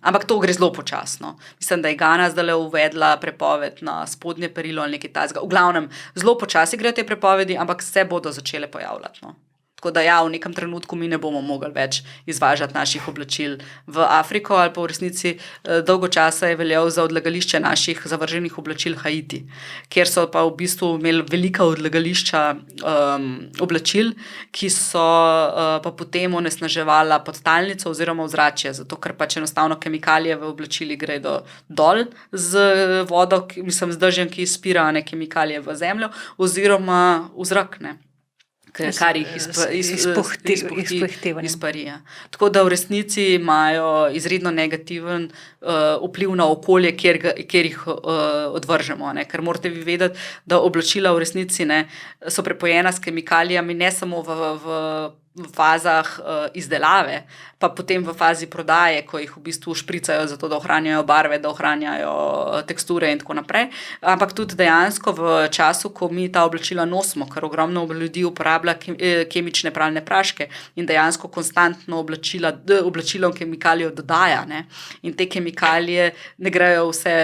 Ampak to gre zelo počasno. Mislim, da je Gana zdaj uvedla prepoved na spodnje perilo ali nekaj takega. V glavnem, zelo počasi grejo te prepovedi, ampak se bodo začele pojavljati. Tako da v nekem trenutku mi ne bomo mogli več izvažati naših oblačil v Afriko ali pa v resnici dolgo časa je veljal za odlagališče naših zavrženih oblačil Haiti, kjer so pa v bistvu imeli velika odlagališča oblačil, ki so pa potem onesnaževala podtalnico oziroma ozračje, zato ker pač enostavno kemikalije v oblačili gredo dol z vodo, z dežjem, ki izpira kemikalije v zemljo oziroma v zrak, kar jih izparija. Tako da v resnici imajo izredno negativen vpliv na okolje, kjer jih odvržemo. Ker morate vi vedeti, da oblačila v resnici so prepojena s kemikalijami ne samo v fazah izdelave, pa potem v fazi prodaje, ko jih v bistvu špricajo zato, da ohranjajo barve, da ohranjajo teksture in tako naprej, ampak tudi dejansko v času, ko mi ta oblačila nosimo, ker ogromno ljudi uporablja kemične pralne praške in dejansko konstantno oblačilom kemikalijo dodaja. In te kemikalije ne grejo vse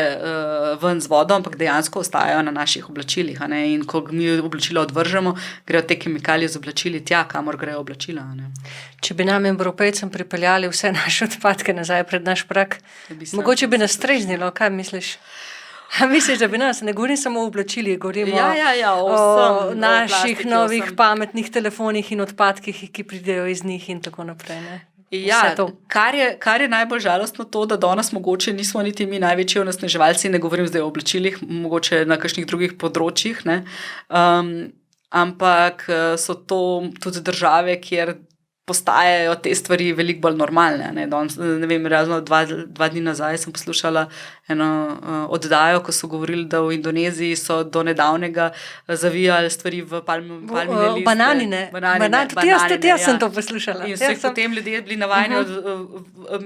ven z vodo, ampak dejansko ostajajo na naših oblačilih. In ko mi oblačila odvržemo, grejo te kemikalije z oblačili tja, kamor grejo oblačila. Če bi nam Evropejcem pripeljali vse naše odpadke nazaj pred naš prag, mogoče bi nas streznilo, kaj misliš? Misliš, da bi nas, ne govorim samo o oblačilih, govorimo o naših novih pametnih telefonih in odpadkih, ki pridejo iz njih in tako naprej. Kar je najbolj žalostno to, da danes mogoče nismo niti mi največji onesnaževalci, ne govorim zdaj o oblačilih, mogoče na kakšnih drugih področjih, ampak so to tudi države, kjer postajajo te stvari veliko bolj normalne. Ne vem, razno dva dni nazaj sem poslušala eno oddajo, ko so govorili, da v Indoneziji so do nedavnega zavijali stvari v palmine liste. Bananine. Tudi jaz sem to poslušala. In so jih potem ljudje bili navajeni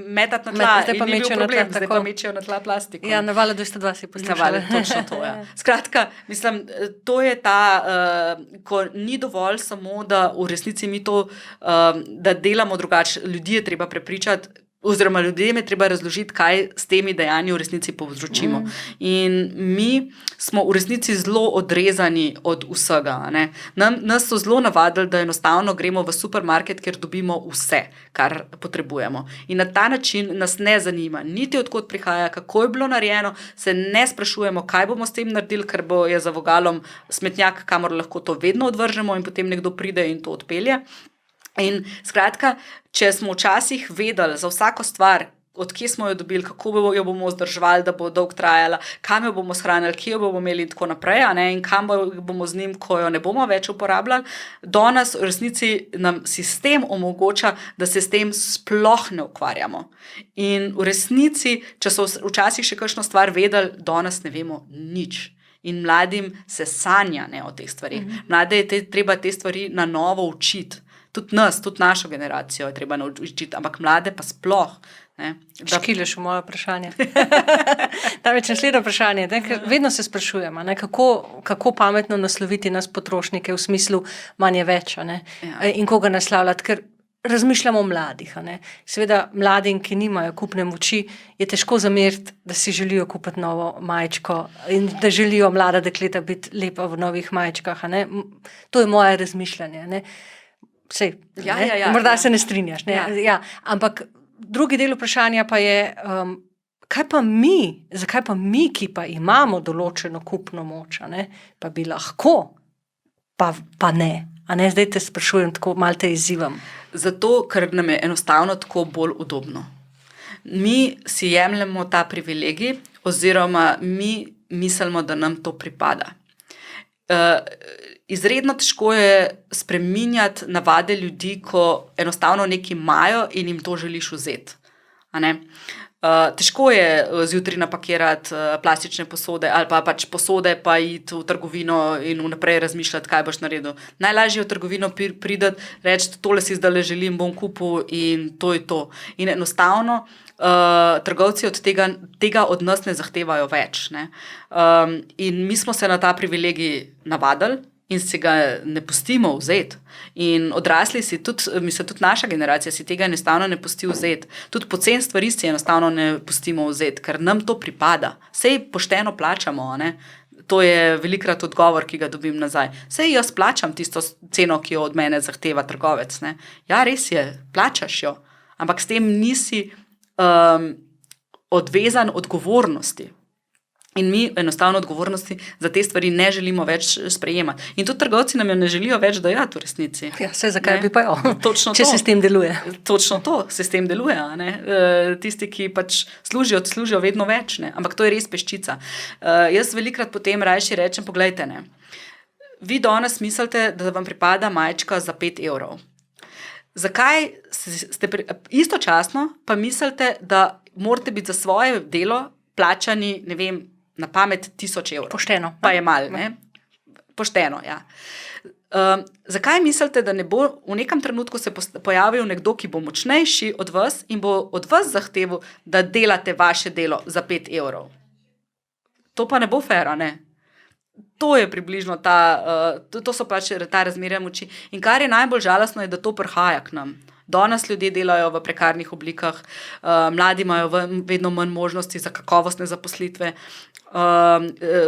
metati na tla. Zdaj pa in ni bil mečejo na tla, problem, zdaj tako. pa mečejo na tla plastiko. Ja, na Valu 202 si poslušala. Točno to, ja. Skratka, mislim, to je ta, ko ni dovolj samo, da v resnici mi to, da delamo drugače, ljudi je treba prepričati, oziroma ljudem je treba razložiti, kaj s temi dejanji v resnici povzročimo. In mi smo v resnici zelo odrezani od vsega. Ne? Nas so zelo navadili, da enostavno gremo v supermarket, kjer dobimo vse, kar potrebujemo. In na ta način nas ne zanima, niti odkot prihaja, kako je bilo narejeno, se ne sprašujemo, kaj bomo s tem naredili, ker je za vogalom smetnjak, kamor lahko to vedno odvržemo in potem nekdo pride in to odpelje. In skratka, če smo včasih vedeli za vsako stvar, odkje smo jo dobili, kako jo bomo vzdrževali, da bo dolgo trajala, kam jo bomo shranili, kje jo bomo imeli in tako naprej, in kam bomo z njim, ko jo ne bomo več uporabljali, danes v resnici nam sistem omogoča, da se s tem sploh ne ukvarjamo. In v resnici, če so včasih še kakšno stvar vedeli, danes ne vemo nič. In mladim se sanja o teh stvarih. Mlade je treba te stvari na novo učiti. Tudi nas, tudi našo generacijo je treba naučiti, ampak mlade pa sploh. Škileš v moje vprašanje. Namreč naslednje vprašanje, ker vedno se sprašujemo, kako pametno nasloviti nas potrošnike v smislu manj je več, in koga naslavljati, ker razmišljamo o mladih. Seveda mladim, ki nimajo kupne moči, je težko zameriti, da si želijo kupiti novo majčko in da želijo mlada dekleta biti lepa v novih majčkah. To je moje razmišljanje. Sej, morda se ne strinjaš. Ampak drugi del vprašanja pa je, zakaj pa mi, ki pa imamo določeno kupno moč, pa bi lahko, pa ne. Zdaj te sprašujem, tako malo te izzivam. Zato, ker nam je enostavno tako bolj udobno. Mi si jemljemo ta privilegij, oziroma mi mislimo, da nam to pripada. Izredno težko je spreminjati navade ljudi, ko enostavno nekaj imajo in jim to želiš vzeti. Težko je zjutraj napakirati plastične posode ali pa pač posode pa iti v trgovino in vnaprej razmišljati, kaj boš naredil. Najlažje v trgovino priti, reči, tole si zdaj želim, bom kupil in to je to. In enostavno trgovci od tega od nas ne zahtevajo več. In mi smo se na ta privilegij navadili in se ga ne pustimo vzeti. In odrasli si tudi naša generacija si tega enostavno ne pusti vzeti. Tudi poceni stvari si enostavno ne pustimo vzeti, ker nam to pripada. Sej pošteno plačamo, To je velikrat odgovor, ki ga dobim nazaj. Sej jaz plačam tisto ceno, ki jo od mene zahteva trgovec. Ja, res je, plačaš jo, ampak s tem nisi odvezan odgovornosti. In mi enostavno odgovornosti za te stvari ne želimo več sprejemati. In tudi trgovci nam jo ne želijo več dajati v resnici. Ja, saj zakaj bi pa jo, če se s tem deluje. Točno to, se s tem deluje. Tisti, ki pač služijo vedno več. Ampak to je res peščica. Jaz velikrat potem rajši rečem, poglejte, vi danes mislite, da vam pripada majčka za 5 evrov. Zakaj ste istočasno pa mislite, da morate biti za svoje delo plačani, ne vem, na pamet 1000 evrov. Pošteno. Pa je malo, Pošteno, ja. Zakaj mislite, da ne bo v nekem trenutku se pojavil nekdo, ki bo močnejši od vas in bo od vas zahteval, da delate vaše delo za 5 evrov? To pa ne bo fair, To je približno to so pač ta razmerja moči. In kar je najbolj žalostno, je, da to prihaja k nam. Danes ljudje delajo v prekarnih oblikah, mladi imajo vedno manj možnosti za kakovostne zaposlitve,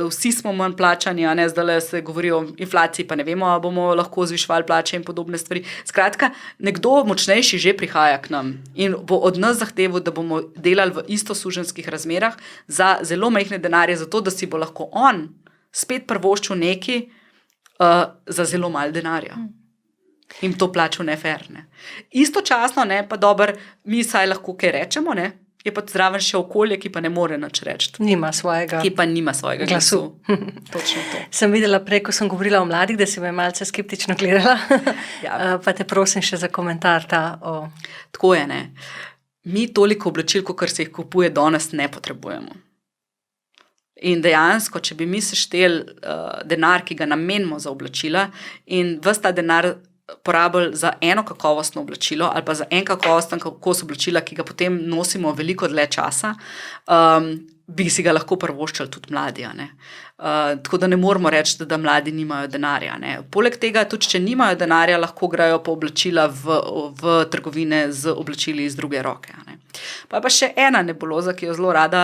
vsi smo manj plačani, zdaj se govori o inflaciji, pa ne vemo, ali bomo lahko zvišvali plače in podobne stvari. Skratka, nekdo močnejši že prihaja k nam in bo od nas zahteval, da bomo delali v istosuženjskih razmerah za zelo majhne denarje, zato da si bo lahko on spet privoščil nekaj za zelo malo denarja. In to plačal nefer. Istočasno, pa dobro, mi saj lahko kaj rečemo, je pa zraven še okolje, ki pa ne more nič reči. Ki pa nima svojega glasu. Točno to. Sem videla prej, ko sem govorila o mladih, da si me malce skeptično gledala. Ja. Pa te prosim še za komentar Tako je, Mi toliko oblačil, kot se jih kupuje danes, ne potrebujemo. In dejansko, če bi mi sešteli denar, ki ga namenimo za oblačila in ves ta denar porabili za eno kakovostno oblačilo ali pa za en kakovosten kos oblačila, ki ga potem nosimo veliko dlje časa, bi si ga lahko privoščili tudi mladi. Tako da ne moramo reči, da mladi nimajo denarja. Poleg tega, tudi če nimajo denarja, lahko grejo po oblačila v trgovine z oblačili iz druge roke. Pa še ena nebuloza, ki jo zelo rada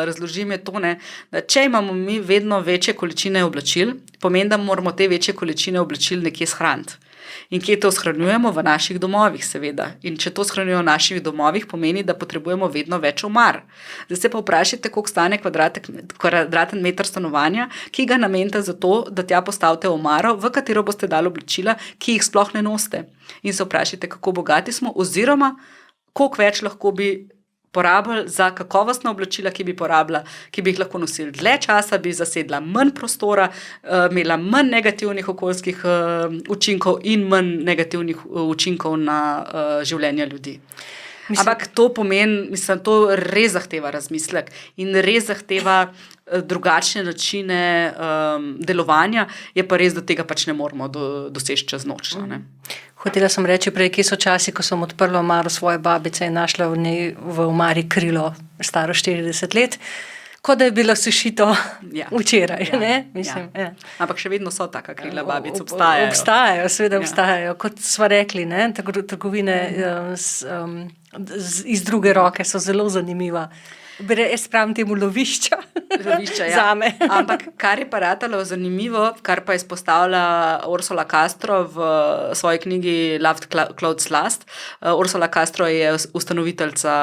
razložim, je to, da če imamo mi vedno večje količine oblačil, pomeni, da moramo te večje količine oblačil nekje shraniti. In kje to shranjujemo? V naših domovih, seveda. In če to shranjujemo v naših domovih, pomeni, da potrebujemo vedno več omar. Zdaj se pa vprašajte, koliko stane kvadraten meter stanovanja, ki ga namenite za to, da tja postavite omaro, v katero boste dali oblačila, ki jih sploh ne nosite. In se vprašajte, kako bogati smo, oziroma koliko več lahko bi porabili za kakovostna oblačila, ki bi jih lahko nosili dlje časa, bi zasedla manj prostora, imela manj negativnih okoljskih učinkov in manj negativnih učinkov na življenje ljudi. Ampak to pomeni, to res zahteva razmislek in res zahteva drugačne načine delovanja, je pa res, da tega pač ne moramo doseči čez noč. Hotela sem reči prej, kje so časi, ko sem odprla omaro svoje babice in našla v omari krilo staro 40 let, kot da je bilo sešito včeraj. Ja. Ampak še vedno so taka krila babic, obstajajo. Obstajajo, seveda obstajajo. Kot sva rekli, trgovine iz druge roke so zelo zanimiva. Jaz pravim temu lovišča. Zame. Ampak kar je pa ratalo zanimivo, kar pa izpostavlja Ursula Castro v svoji knjigi Loved Clothes Last. Ursula Castro je ustanoviteljica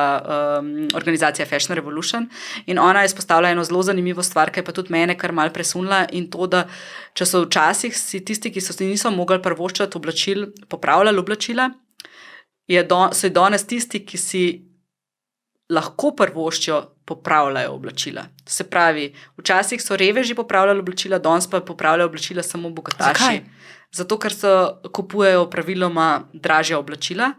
organizacije Fashion Revolution in ona je izpostavila eno zelo zanimivo stvar, ki je pa tudi mene kar mal presunila, in to, da če so včasih si tisti, ki so si niso mogli privoščiti oblačil, popravljali oblačila, so danes tisti, ki si lahko privoščijo, popravljajo oblačila. Se pravi, včasih so reveži popravljali oblačila, danes pa popravljajo oblačila samo bogataši. Zakaj? Zato, ker kupujejo praviloma dražja oblačila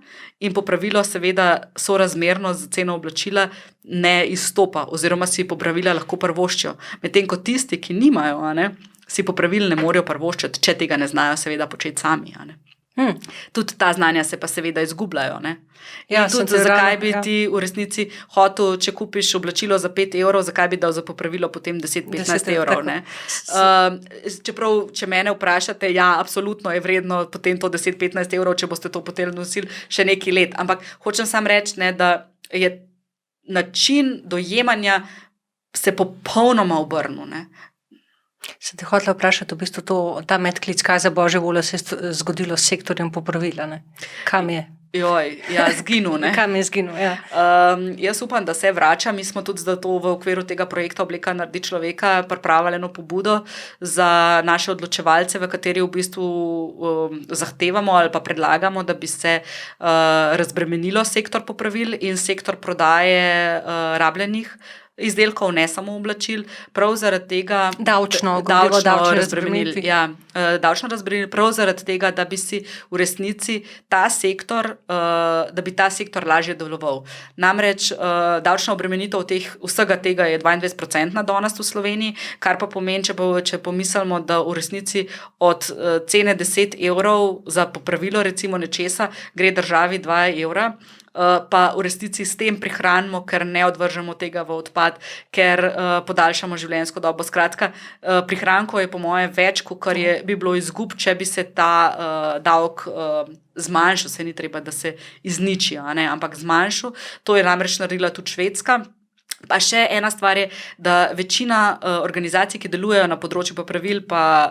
in po pravilu seveda sorazmerno z ceno oblačila ne izstopa oziroma si popravila lahko privoščijo. Medtem ko tisti, ki nimajo, si popravil ne morejo privoščiti, če tega ne znajo seveda početi sami. Tudi ta znanja se pa seveda izgubljajo. Zakaj bi ti v resnici hotel, če kupiš oblačilo za 5 evrov, zakaj bi dal za popravilo potem 10-15 evrov? Čeprav, če mene vprašate, absolutno je vredno potem to 10-15 evrov, če boste to potem nosili še nekaj let. Ampak hočem samo reči, da je način dojemanja se popolnoma obrnil. Sem te hotela vprašati, v bistvu ta medklic, kaj za božjo voljo se je zgodilo s sektorjem popravila? Kam je? Zginil. Kam je zginil, Jaz upam, da se vrača. Mi smo tudi zato v okviru tega projekta Obleka naredi človeka pripravili eno pobudo za naše odločevalce, v kateri v bistvu zahtevamo ali pa predlagamo, da bi se razbremenilo sektor popravil in sektor prodaje rabljenih izdelkov, ne samo oblačil, prav zaradi tega davčno razbremenili. Davčno razbremenili, prav zaradi tega, da bi si v resnici ta sektor lažje deloval. Namreč davčna obremenitev vsega tega je 22% danes v Sloveniji, kar pa pomeni, če pomislimo, da v resnici od cene 10 evrov za popravilo recimo nečesa gre državi 2 evra, pa v resnici s tem prihranimo, ker ne odvržemo tega v odpad, ker podaljšamo življenjsko dobo. Skratka, prihrankov je po moje več, kot bi bilo izgub, če bi se ta davek zmanjšal. Se ni treba, da se izniči, ampak zmanjšal. To je namreč naredila tudi Švedska. Pa še ena stvar je, da večina organizacij, ki delujejo na področju popravil pa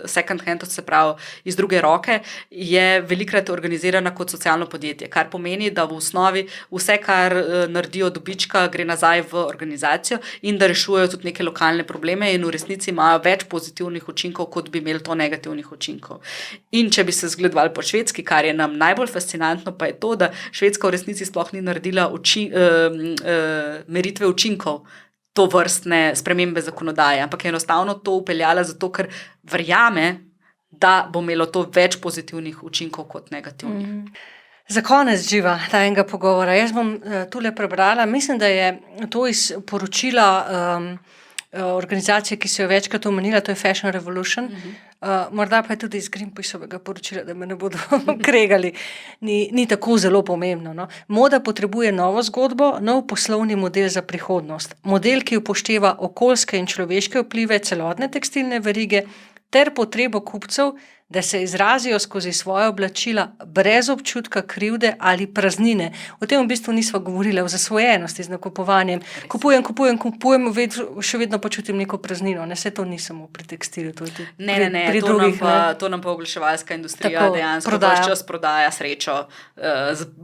second hand, se pravi iz druge roke, je velikrat organizirana kot socialno podjetje, kar pomeni, da v osnovi vse, kar naredijo dobička, gre nazaj v organizacijo in da rešujejo tudi neke lokalne probleme in v resnici imajo več pozitivnih učinkov, kot bi imeli to negativnih učinkov. In če bi se zgledovali po Švedski, kar je nam najbolj fascinantno, pa je to, da Švedska v resnici sploh ni naredila meritve učinkov to vrstne spremembe zakonodaje, ampak je enostavno to upeljala zato, ker verjame, da bo imelo to več pozitivnih učinkov kot negativnih. Za konec živa tajnega pogovora. Jaz bom tule prebrala, mislim, da je to iz poročila organizacije, ki so jo večkrat omenila, to je Fashion Revolution. Morda pa je tudi iz Greenpeaceovega poročila, da me ne bodo kregali. Ni tako zelo pomembno. No. Moda potrebuje novo zgodbo, nov poslovni model za prihodnost. Model, ki upošteva okoljske in človeške vplive celotne tekstilne verige ter potrebo kupcev, da se izrazijo skozi svoje oblačila brez občutka krivde ali praznine. O tem v bistvu nisva govorila, o zasvojenosti z nakupovanjem. Kupujem, še vedno počutim neko praznino. Ne, se to ni samo pri tekstilu, to je tudi pri drugih. To nam pa oglaševalska industrija dejansko čas prodaja srečo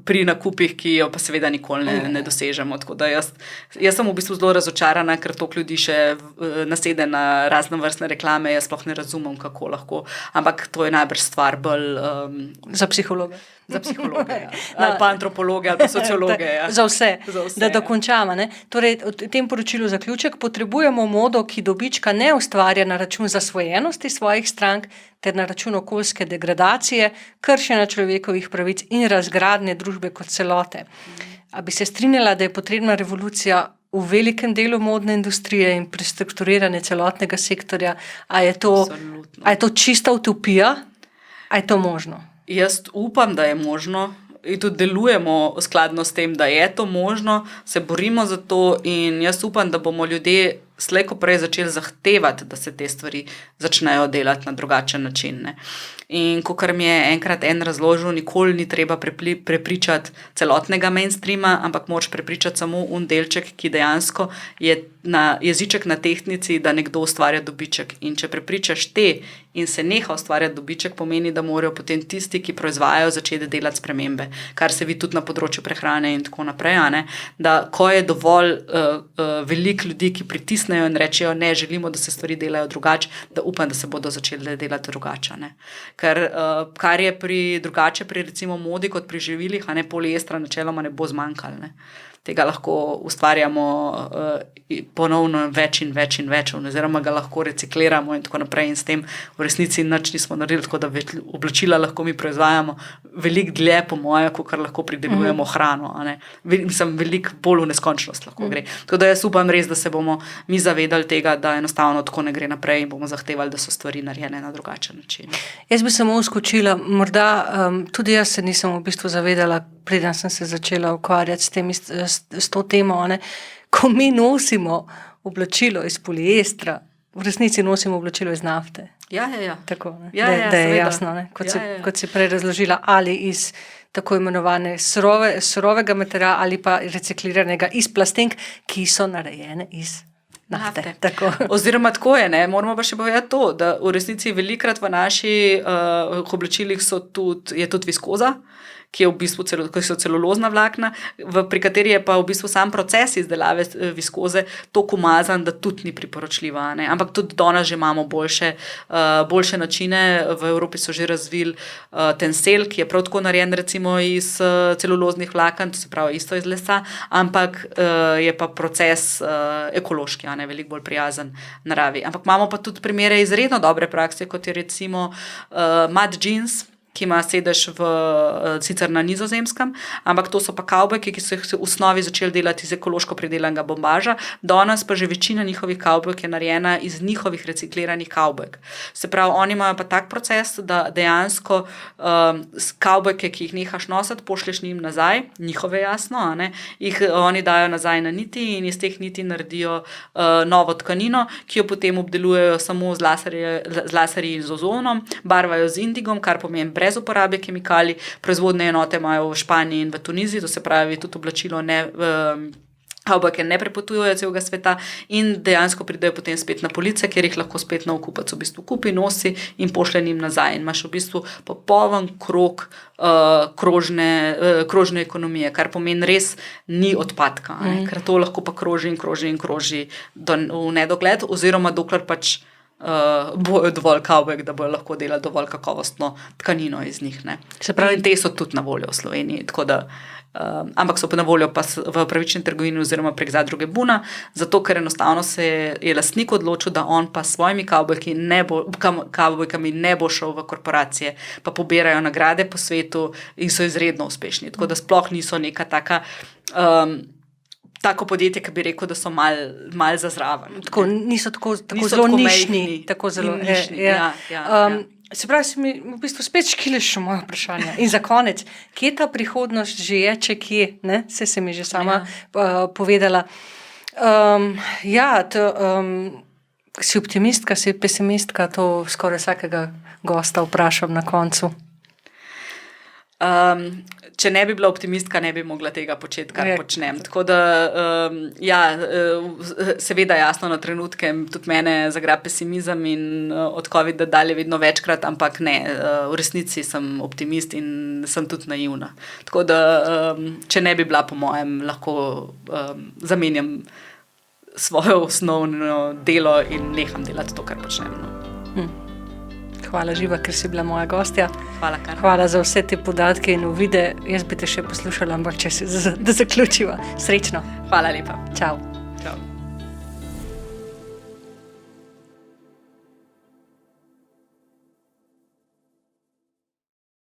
pri nakupih, ki jo pa seveda nikoli ne dosežemo. Tako da jaz sem v bistvu zelo razočarana, ker toliko ljudi še nasede na raznovrstne reklame, jaz sploh ne razumem, kako lahko. Ampak to je najbrž stvar bolj za psihologe. Za psihologe, ja. Ali pa antropologe, ali pa sociologe. Ja. Za vse, da dokončamo. Ne? Torej, v tem poročilu zaključek, potrebujemo modo, ki dobička ne ustvarja na račun zasvojenosti svojih strank, ter na račun okoljske degradacije, kršenja človekovih pravic in razgradnje družbe kot celote. A bi se strinjala, da je potrebna revolucija v velikem delu modne industrije in prestrukturiranje celotnega sektorja? A je to čista utopija? A je to možno? Jaz upam, da je možno in tudi delujemo skladno s tem, da je to možno, se borimo za to in jaz upam, da bomo ljudje slej ko prej začeli zahtevati, da se te stvari začnejo delati na drugačen način. Ne. In kakor mi je enkrat razložil, nikoli ni treba prepričati celotnega mainstreama, ampak moraš prepričati samo delček, ki dejansko je jeziček na tehtnici, da nekdo ustvarja dobiček. In če prepričaš te in se neha ustvarjati dobiček, pomeni, da morajo potem tisti, ki proizvajajo, začeti delati spremembe, kar se vidi tudi na področju prehrane in tako naprej. Da ko je dovolj veliko ljudi, ki pritisnejo in rečejo, ne, želimo, da se stvari delajo drugače, da upam, da se bodo začeli delati drugače. Ker kar je drugače pri recimo modi kot pri živilih, poliestra načeloma ne bo zmanjkalo. Ne. Tega lahko ustvarjamo ponovno več in več in več, oziroma ga lahko recikliramo in tako naprej in s tem v resnici nič nismo naredili, tako da oblačila lahko mi proizvajamo veliko dlje po moje, kot lahko pridelujemo hrano. Mislim, veliko bolj v neskončnost lahko gre. Tako da jaz upam res, da se bomo mi zavedali tega, da enostavno tako ne gre naprej in bomo zahtevali, da so stvari narejene na drugačen način. Jaz bi samo uskočila, morda tudi jaz se nisem v bistvu zavedala, preden sem se začela ukvarjati s to temo, ko mi nosimo oblačilo iz poliestra, v resnici nosimo oblačilo iz nafte. Ja. Tako, da je jasno, kot si prej razložila, ali iz tako imenovane surovega materiala ali pa recikliranega iz plastenk, ki so narejene iz nafte. Tako. Oziroma tako je, moramo pa še povedati to, da v resnici velikrat v naših oblačilih je tudi viskoza, ki je v bistvu so celulozna vlakna, pri kateri je pa v bistvu sam proces izdelave viskoze toliko umazan, da tudi ni priporočljiva. Ampak tudi danes že imamo boljše načine. V Evropi so že razvili Tencel, ki je prav tako narejen recimo iz celuloznih vlaken, to se pravi isto iz lesa, ampak je pa proces ekološki, veliko bolj prijazen naravi. Ampak imamo pa tudi primere izredno dobre prakse, kot je recimo Mad Jeans, ki ima sedež sicer na Nizozemskem, ampak to so pa kavbojke, ki so jih v osnovi začeli delati iz ekološko pridelanega bombaža. Danes pa že večina njihovih kavbojk je narejena iz njihovih recikliranih kavbojk. Se pravi, oni imajo pa tak proces, da dejansko kavbojke, ki jih nehaš nositi, pošlješ njim nazaj, njihove jasno, jih oni dajo nazaj na niti in iz teh niti naredijo novo tkanino, ki jo potem obdelujejo samo z laserji in z ozonom, barvajo z indigom, kar pomeni brez uporabe kemikalij. Proizvodne enote imajo v Španiji in v Tuniziji, to se pravi, tudi oblačilo kavbojke ne prepotujejo celega sveta in dejansko pridejo potem spet na police, kjer jih lahko spet nov kupac v bistvu kupi, nosi in pošlje njim nazaj. In imaš v bistvu popoln krog krožne ekonomije, kar pomeni res ni odpadka, ker to lahko pa kroži in kroži in kroži v nedogled, oziroma dokler pač bojo dovolj kavbojk, da bojo lahko delali dovolj kakovostno tkanino iz njih. Ne. Se pravi, in te so tudi na voljo v Sloveniji, tako da, ampak so pa na voljo pa v pravični trgovini oziroma prek zadruge Buna, zato ker enostavno je lastnik odločil, da on pa s svojimi kavbojkami ne bo šel v korporacije, pa pobirajo nagrade po svetu in so izredno uspešni. Tako da sploh niso neka tako podjetje, ki bi rekel, da so mal za zraven. Tako, niso tako zelo nišni. Tako zelo nišni. Se pravi, si mi v bistvu spet škiliš moje vprašanje. In za konec, kje ta prihodnost že je, če kje, ne? Se mi že sama povedala. Si optimistka, si pesimistka, to skoraj vsakega gosta vprašam na koncu. Če ne bi bila optimistka, ne bi mogla tega početi, kar počnem. Tako da, seveda jasno na trenutke tudi mene zagra pesimizem in od COVID-a dalje vedno večkrat, ampak ne, v resnici sem optimist in sem tudi naivna. Tako da, če ne bi bila po mojem, lahko zamenjam svoje osnovno delo in neham delati to, kar počnem. Hvala Živa, ker si bila moja gostja. Hvala, Kar. Hvala za vse te podatke in uvide. Jaz bi te še poslušala, ampak da zaključiva. Srečno. Hvala lepa. Čau. Čau.